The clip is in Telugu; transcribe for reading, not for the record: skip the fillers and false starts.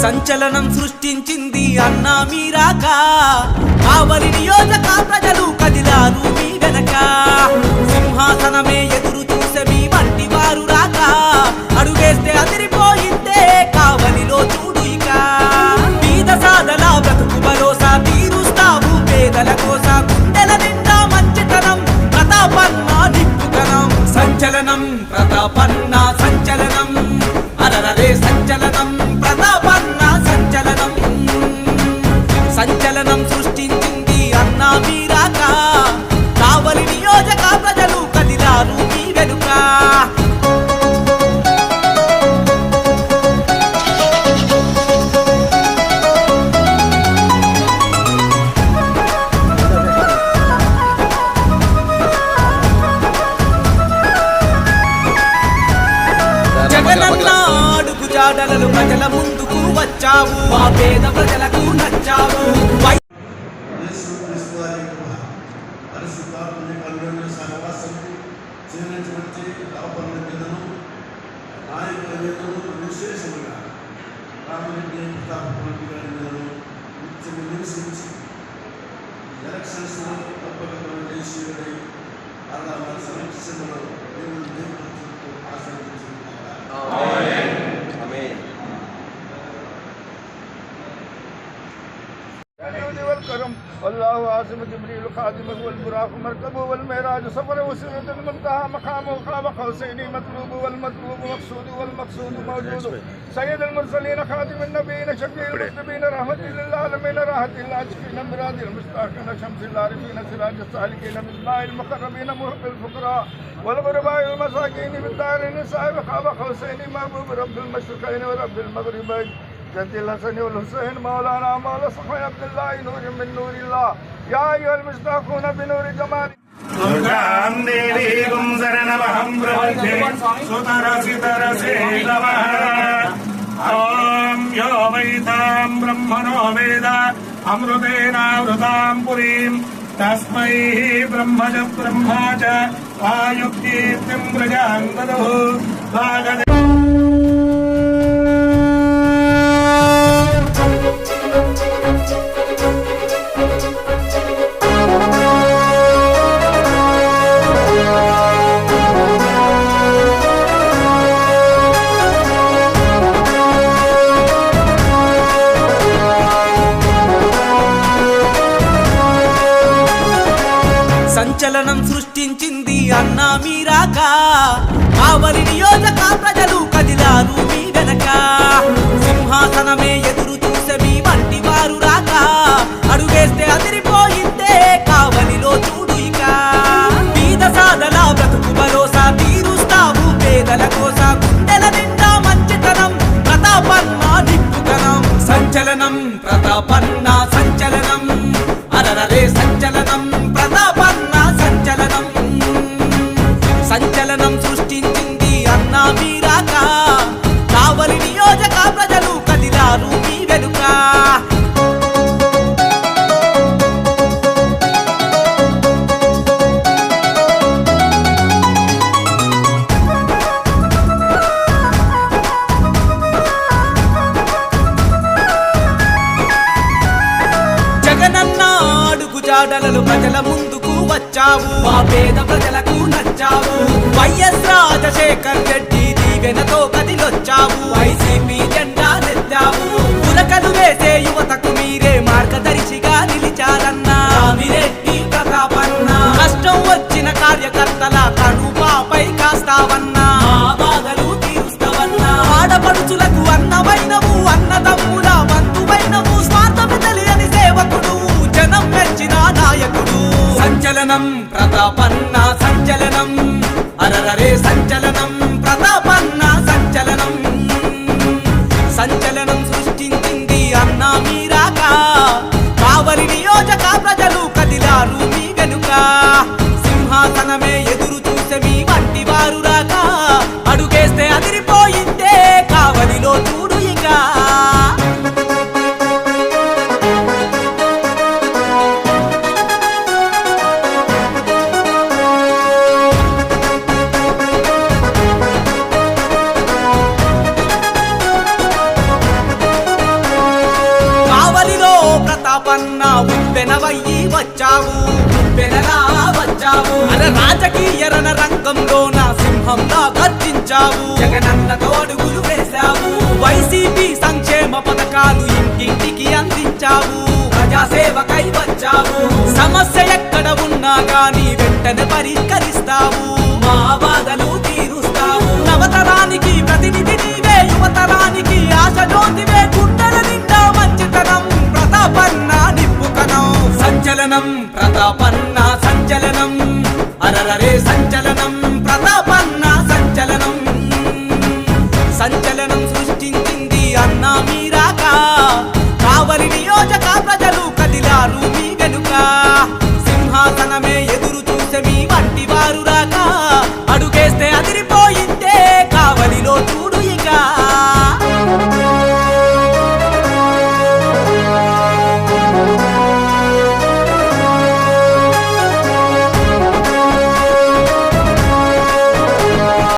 సంచలనం సృష్టించింది అన్నా మీరాక కావలి నియోజక ప్రజలు కదిలారు మీ వెనక సింహాసనమే ఎదురు చూసే మీ వంటి వారు రాక అడుగేస్తే అదిరిపోయిందే కావలిలో చూడు ఇక బీద సాదల బ్రతుకు భరోసా తీరుస్తావు పేదల కోస గుండెల నిండా మంచితనం ప్రతాపన్న నిప్పుతనం సంచలనం ప్రతాపన్న సంచలనం అరరే సంచలనం ప్రతాపన్న సంచలనం సంచలనం సృష్టించింది అన్నా మీరాక కావలి నియోజక ప్రజలు కదిలారు మీ వెనుక జగనన్నాడుగు జాడలలు ప్రజల ముందుకు వచ్చావు ఆ పేద ప్రజలకు నచ్చావు والكرم والله عاصم جبريل خادمه والبراق مركبه والمعراج سفره وسرة المنتهى مقامه قاب قوسين مطلوب والمطلوب مقصود والمقصود موجود سيد المرسلين خاتم النبيين شفيع المذنبين رحمة للعالمين راحة العاشقين مراد المشتاقين شمس العارفين سراج السالكين مصباح المقربين محب الفقراء والغرباء المساكين بالدارين صاحب قاب قوسين محبوب رب المشرقين ورب المغربين جد الحسن والحسين مولانا مولا صحي عبد الله نور من نور الله يا ايها المشتاقون بنور جمال दुर्गां देवीं शरणमहं प्रपद्ये सुतरसितरसे नमः ॐ यो वैतां ब्रह्मणो वेद अमृतेनावृतां पुरीं तस्मै ब्रह्मज ब्रह्मा च आयुक्तीर्तिं प्रजां ददुः సంచలనం సృష్టించింది అన్నా మీరాక కావలి నియోజక ప్రజలు కదిలారు మీ వెనక సింహాసనమే ఎదురు చూసే మీ వంటి వారు రాక అడుగేస్తే అదిరిపోయిందే కావలిలో చూడు ఇక బీద సాదల బ్రతుకు భరోసా తీరుస్తావు పేదల కోస గుండెల నిండా మంచితనం ప్రతాపన్న నిప్పుతనం సంచలనం ప్రతాపన్న సంచలనం అరరే సంచలనం ప్రతాపన్న సంచలనం సంచలనం సృష్టించింది అన్నా మీరాక కావలి నియోజక ప్రజలు కదిలారు మీ వెనుక జగనన్నాడుగు జాడలలు ప్రజల ముందుకు వచ్చావు ఆ పేద ప్రజలకు నచ్చావు వైఎస్ రాజశేఖర్ రెడ్డి దీవెనతో కదిలొచ్చావు వైసీపీ జెండా నెత్తావు పులకలు వేసే యువతకు మీరే మార్గదర్శిగా నిలిచారన్నా రామిరెడ్డి ప్రతాపన్న కష్టం వచ్చిన కార్యకర్తల కనుపాపై కాస్తావన్నా బాధలు తీరుస్తావన్నా ఆడపడుచులకు అన్నవైనవు అన్నదమ్ముల బంధువైనవు స్వార్థము తెలియని సేవకుడు జనం మెచ్చిన నాయకుడు సంచలనం ప్రతాపన్న సంచలనం అరరే సంచలనం ప్రతాపన్న సంచలనం సంచలనం సృష్టించింది అన్నా మీరాక కావలి నియోజక ప్రజలు కదిలారు మీ వెనుక సింహాసనమే ఎదురు చూసే మీ వంటి వారు రాక అడుగేస్తే అదిరిపోయిందే కావలిలో చూడు ఇక ప్రతాపన్న ఉప్పెనవయ్యి వచ్చావు, ఉప్పెనలా వచ్చావు. అర రాజకీయ రణ రంగంలో నా సింహంలా గర్జించావు. జగనన్నతో అడుగులు వేశావు, వైసీపీ సంక్షేమ పథకాలు ఇంటింటికి అందించావు. ప్రజాసేవకై వచ్చావు, సమస్య ఎక్కడ ఉన్నా గానీ వెంటనే పరిష్కరిస్తావు. మా బాధలు తీరుస్తావు. నవతరానికి ప్రతినిధి నీవే, యువతరానికి ఆశ జ్యోతివే. గుండెల నిండా మంచితనం ప్రతాపన్న నిప్పుకనం. సంచలనం ప్రతాపన్న సంచలనం, అరరరే సంచలనం.